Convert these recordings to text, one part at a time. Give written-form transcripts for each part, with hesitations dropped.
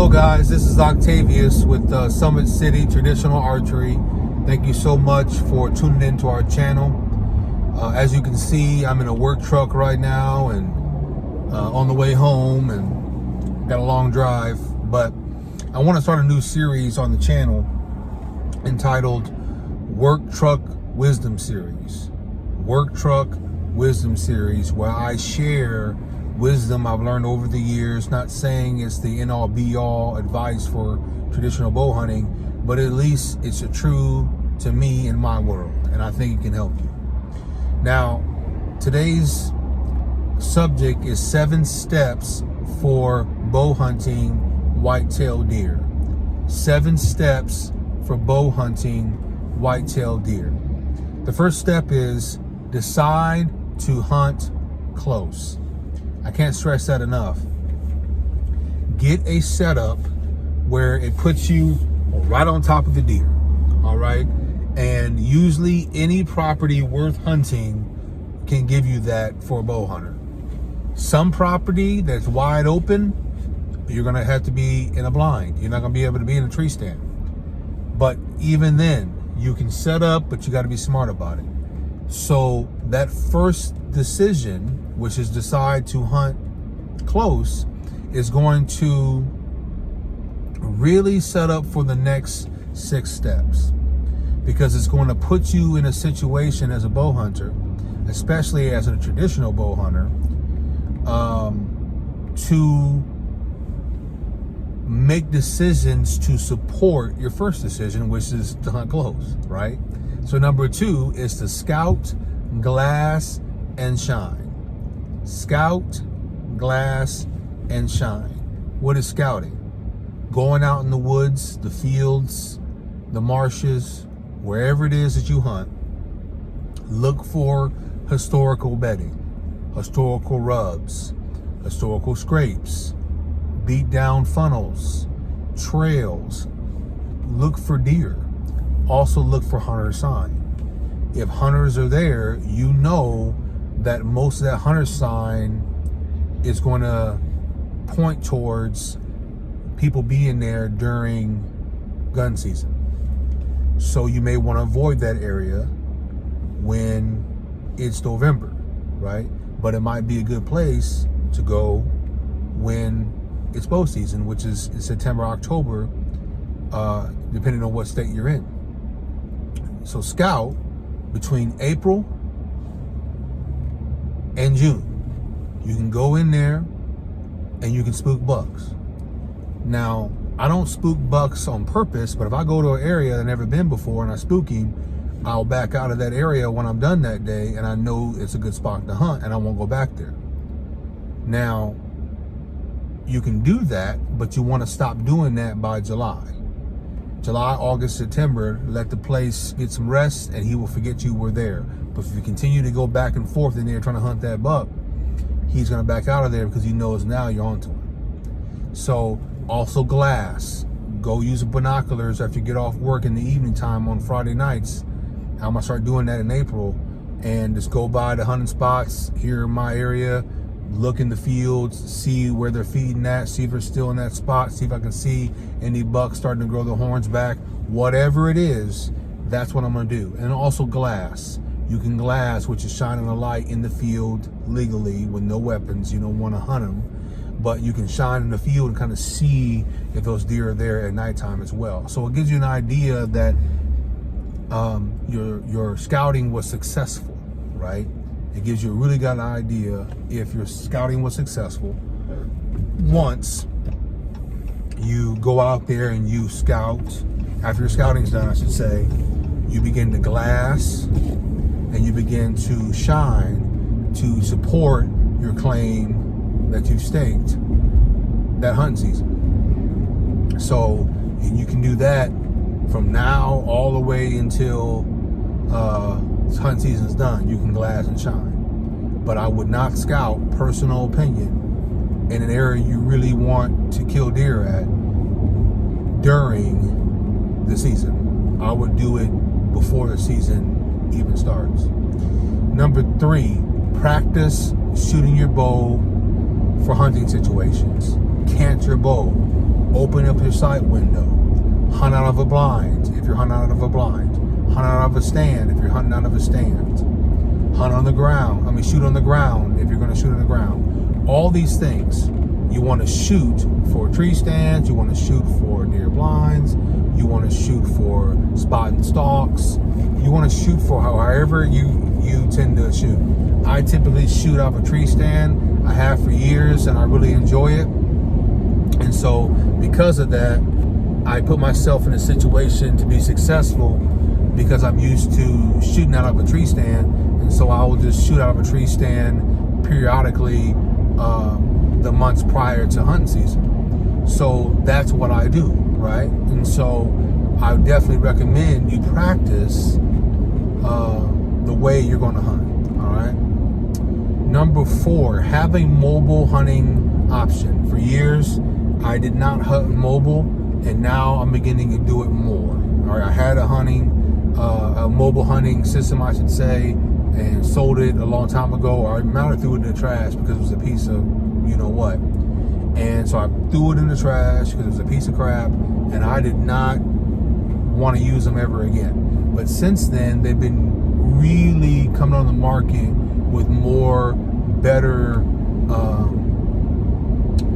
guys, this is Octavius with Summit City Traditional Archery. Thank you so much for tuning in to our channel. As you can see, I'm in a work truck right now and on the way home, and got a long drive, but I want to start a new series on the channel entitled Work Truck Wisdom Series. Work Truck Wisdom Series, where I share wisdom I've learned over the years. Not saying it's the end-all be-all advice for traditional bow hunting, but at least it's true to me in my world, and I think it can help you. Now, today's subject is 7 steps for bow hunting whitetail deer. 7 steps for bow hunting whitetail deer. The first step is decide to hunt close. I can't stress that enough. Get a setup where it puts you right on top of the deer, all right? And usually any property worth hunting can give you that for a bow hunter. Some property that's wide open, you're gonna have to be in a blind. You're not gonna be able to be in a tree stand. But even then, you can set up, but you gotta be smart about it. So that first decision, which is decide to hunt close, is going to really set up for the next 6 steps, because it's going to put you in a situation as a bow hunter, especially as a traditional bow hunter, to make decisions to support your first decision, which is to hunt close, right? So number 2 is to scout, glass, and shine. Scout, glass, and shine. What is scouting? Going out in the woods, the fields, the marshes, wherever it is that you hunt, look for historical bedding, historical rubs, historical scrapes, beat down funnels, trails. Look for deer. Also look for hunter sign. If hunters are there, you know that most of that hunter sign is going to point towards people being there during gun season. So you may want to avoid that area when it's November, right? But it might be a good place to go when it's bow season, which is in September, October, depending on what state you're in. So scout between April and June. You can go in there and you can spook bucks. Now, I don't spook bucks on purpose, but if I go to an area that I've never been before and I spook him, I'll back out of that area when I'm done that day, and I know it's a good spot to hunt, and I won't go back there. Now, you can do that, but you want to stop doing that by July. July, August, September, let the place get some rest, and he will forget you were there. But if you continue to go back and forth in there trying to hunt that buck, he's going to back out of there because he knows now you're onto him. So also glass. Go use binoculars after you get off work in the evening time on Friday nights. I'm going to start doing that in April, and just go by the hunting spots here in my area, look in the fields, see where they're feeding at, see if they're still in that spot, see if I can see any bucks starting to grow their horns back. Whatever it is, that's what I'm going to do. And also glass. You can glass, which is shining a light in the field legally with no weapons. You don't want to hunt them, but you can shine in the field and kind of see if those deer are there at nighttime as well. So it gives you an idea that your scouting was successful, right? It gives you a really good idea if your scouting was successful. Once you go out there and you scout, after your scouting's done, I should say, you begin to glass and you begin to shine to support your claim that you've staked that hunting season. So, and you can do that from now all the way until hunting season's done. You can glass and shine. But I would not scout, personal opinion, in an area you really want to kill deer at during the season. I would do it before the season even starts. Number 3, practice shooting your bow for hunting situations. Cant your bow. Open up your sight window. Hunt out of a blind if you're hunting out of a blind. Hunt out of a stand if you're hunting out of a stand. Hunt on the ground. Shoot on the ground if you're going to shoot on the ground. All these things. You want to shoot for tree stands. You want to shoot for deer blinds. You want to shoot for spot and stalks. You want to shoot for however you tend to shoot. I typically shoot off a tree stand. I have for years, and I really enjoy it. And so because of that, I put myself in a situation to be successful because I'm used to shooting out of a tree stand. And so I will just shoot out of a tree stand periodically the months prior to hunting season. So that's what I do, right? And so I would definitely recommend you practice the way you're going to hunt, all right? Number 4, have a mobile hunting option. For years, I did not hunt mobile, and now I'm beginning to do it more. All right, I had a mobile hunting system, I should say, and sold it a long time ago, or I might have threw it in the trash because it was a piece of you know what. And so I threw it in the trash because it was a piece of crap, and I did not want to use them ever again. But since then, they've been really coming on the market with more better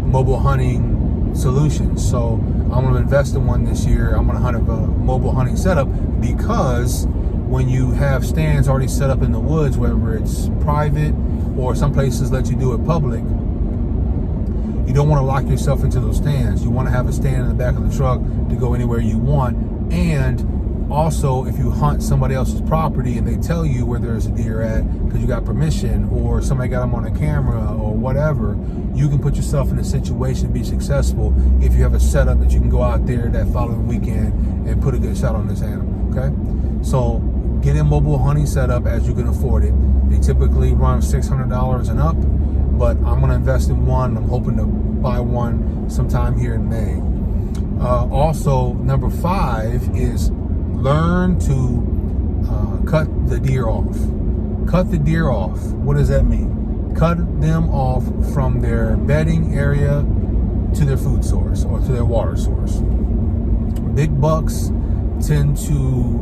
mobile hunting solutions. So I'm going to invest in one this year. I'm going to hunt a mobile hunting setup, because when you have stands already set up in the woods, whether it's private or some places let you do it public, you don't want to lock yourself into those stands. You want to have a stand in the back of the truck to go anywhere you want. And also, if you hunt somebody else's property and they tell you where there's a deer at because you got permission, or somebody got them on a camera or whatever, you can put yourself in a situation to be successful if you have a setup that you can go out there that following weekend and put a good shot on this animal, okay? So get a mobile hunting setup as you can afford it. They typically run $600 and up, but I'm going to invest in one. I'm hoping to buy one sometime here in May. Also, number 5 is learn to cut the deer off. Cut the deer off. What does that mean? Cut them off from their bedding area to their food source or to their water source. Big bucks tend to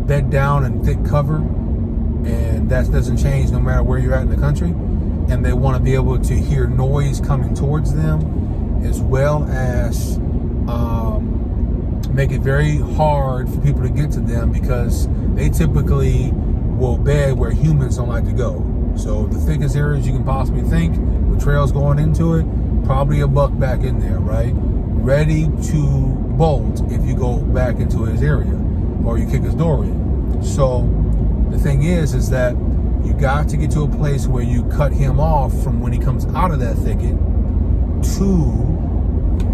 bed down in thick cover, and that doesn't change no matter where you're at in the country. And they want to be able to hear noise coming towards them, as well as make it very hard for people to get to them, because they typically will bed where humans don't like to go. So the thickest areas you can possibly think, with trails going into it, probably a buck back in there, right? Ready to bolt if you go back into his area or you kick his door in. So the thing is that you got to get to a place where you cut him off from when he comes out of that thicket to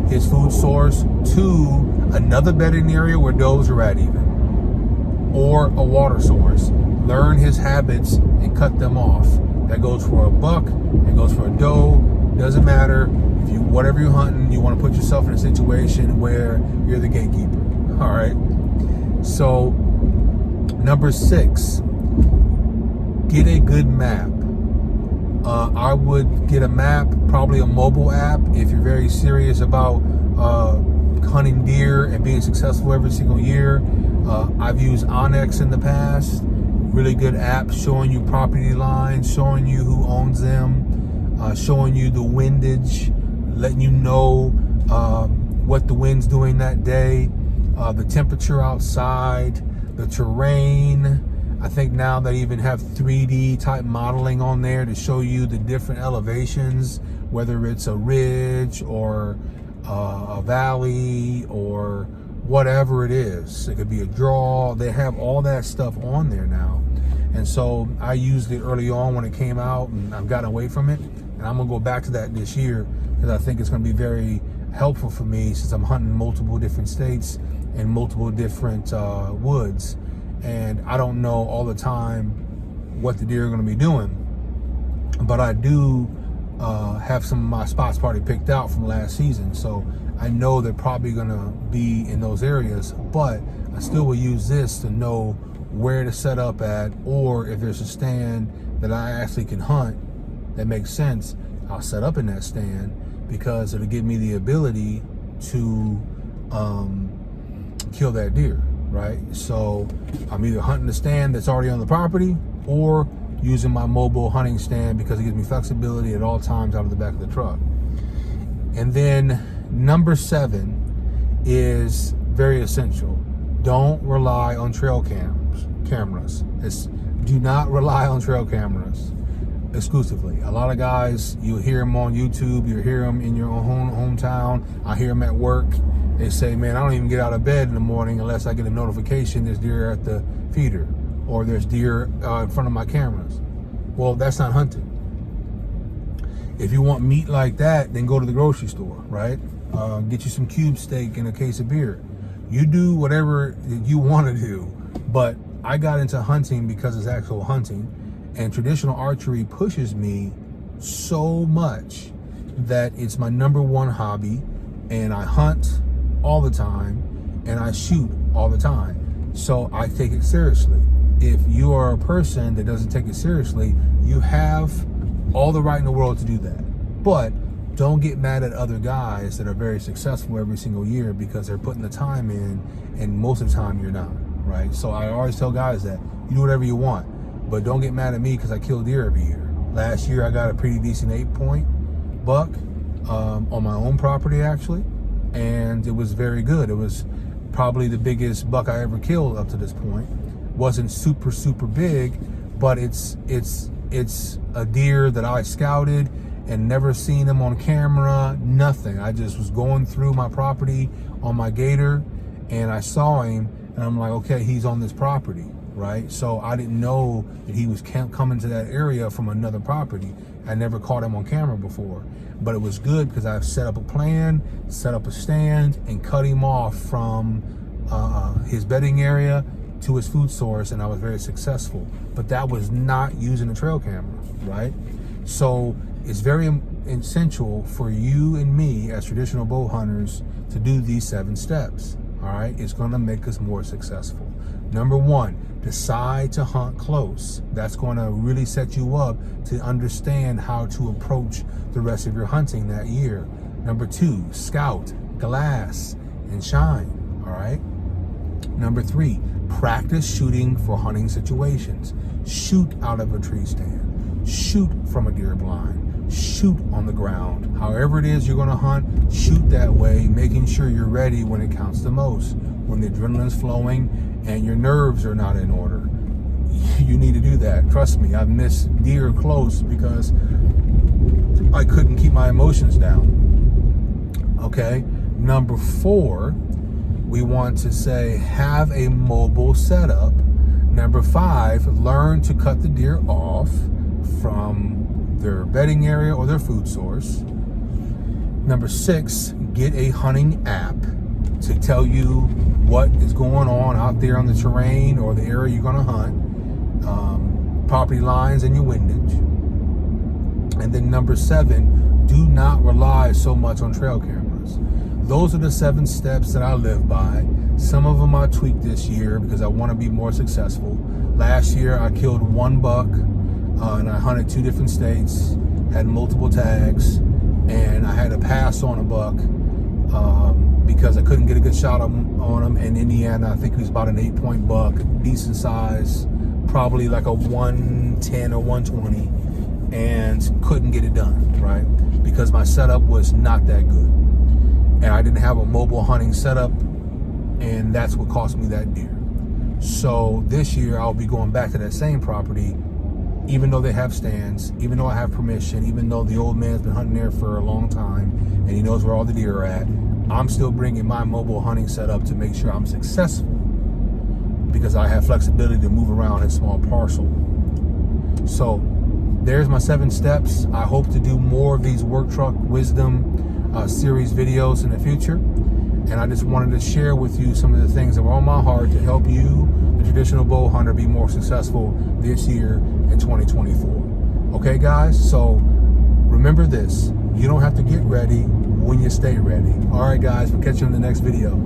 his food source, to another bedding area where does are at even, or a water source. Learn his habits and cut them off. That goes for a buck, it goes for a doe, doesn't matter. If you, whatever you're hunting, you want to put yourself in a situation where you're the gatekeeper, all right? So, number 6, get a good map. I would get a map, probably a mobile app, if you're very serious about hunting deer and being successful every single year. I've used Onyx in the past. Really good app, showing you property lines, showing you who owns them, showing you the windage, letting you know what the wind's doing that day, the temperature outside, the terrain. I think now they even have 3D type modeling on there to show you the different elevations, whether it's a ridge or a valley or whatever it is. It could be a draw. They have all that stuff on there now. And so I used it early on when it came out, and I've gotten away from it. And I'm going to go back to that this year, because I think it's going to be very helpful for me, since I'm hunting multiple different states and multiple different woods. And I don't know all the time what the deer are going to be doing. But I do have some of my spots already picked out from last season. So I know they're probably going to be in those areas. But I still will use this to know where to set up at, or if there's a stand that I actually can hunt that makes sense, I'll set up in that stand, because it'll give me the ability to kill that deer, right? So I'm either hunting the stand that's already on the property or using my mobile hunting stand because it gives me flexibility at all times out of the back of the truck. And then number 7 is very essential. Don't rely on trail cameras. Do not rely on trail cameras exclusively. A lot of guys, you hear them on YouTube, you hear them in your own hometown. I hear them at work. They say, man, I don't even get out of bed in the morning unless I get a notification there's deer at the feeder or there's deer in front of my cameras. Well, that's not hunting. If you want meat like that, then go to the grocery store, right? Get you some cube steak and a case of beer. You do whatever you want to do, but I got into hunting because it's actual hunting, and traditional archery pushes me so much that it's my number 1 hobby, and I hunt all the time and I shoot all the time. So I take it seriously. If you are a person that doesn't take it seriously, you have all the right in the world to do that. But don't get mad at other guys that are very successful every single year because they're putting the time in, and most of the time you're not, right? So I always tell guys that you do whatever you want, but don't get mad at me because I kill deer every year. Last year I got a pretty decent 8-point buck on my own property actually, and it was very good. It was probably the biggest buck I ever killed up to this point. Wasn't super big, but it's a deer that I scouted and never seen him on camera, nothing. I just was going through my property on my gator and I saw him and I'm like, okay, he's on this property, right? So I didn't know that he was coming to that area from another property. I never caught him on camera before, but it was good because I've set up a plan, set up a stand, and cut him off from his bedding area to his food source, and I was very successful. But that was not using a trail camera, right? So it's very essential for you and me as traditional bow hunters to do these 7 steps, all right? It's gonna make us more successful. Number 1, decide to hunt close. That's gonna really set you up to understand how to approach the rest of your hunting that year. Number 2, scout, glass, and shine, all right? Number 3, practice shooting for hunting situations. Shoot out of a tree stand. Shoot from a deer blind. Shoot on the ground. However it is you're gonna hunt, shoot that way, making sure you're ready when it counts the most. When the adrenaline's flowing and your nerves are not in order. You need to do that. Trust me, I've missed deer close because I couldn't keep my emotions down. Okay? Number 4, we want to say have a mobile setup. Number 5, learn to cut the deer off from their bedding area or their food source. Number 6, get a hunting app to tell you what is going on out there on the terrain or the area you're going to hunt, property lines and your windage. And then number 7, do not rely so much on trail cameras. Those are the 7 steps that I live by. Some of them I tweaked this year because I want to be more successful. Last year I killed 1 buck and I hunted 2 different states, had multiple tags, and I had to pass on a buck because I couldn't get a good shot on him. And in the end, I think he was about an 8-point buck, decent size, probably like a 110 or 120, and couldn't get it done, right? Because my setup was not that good. And I didn't have a mobile hunting setup, and that's what cost me that deer. So this year I'll be going back to that same property, even though they have stands, even though I have permission, even though the old man's been hunting there for a long time and he knows where all the deer are at. I'm still bringing my mobile hunting setup to make sure I'm successful because I have flexibility to move around a small parcel. So there's my 7 steps. I hope to do more of these Work Truck Wisdom series videos in the future. And I just wanted to share with you some of the things that were on my heart to help you, the traditional bow hunter, be more successful this year in 2024. Okay, guys? So remember this. You don't have to get ready when you stay ready. All right, guys. We'll catch you in the next video.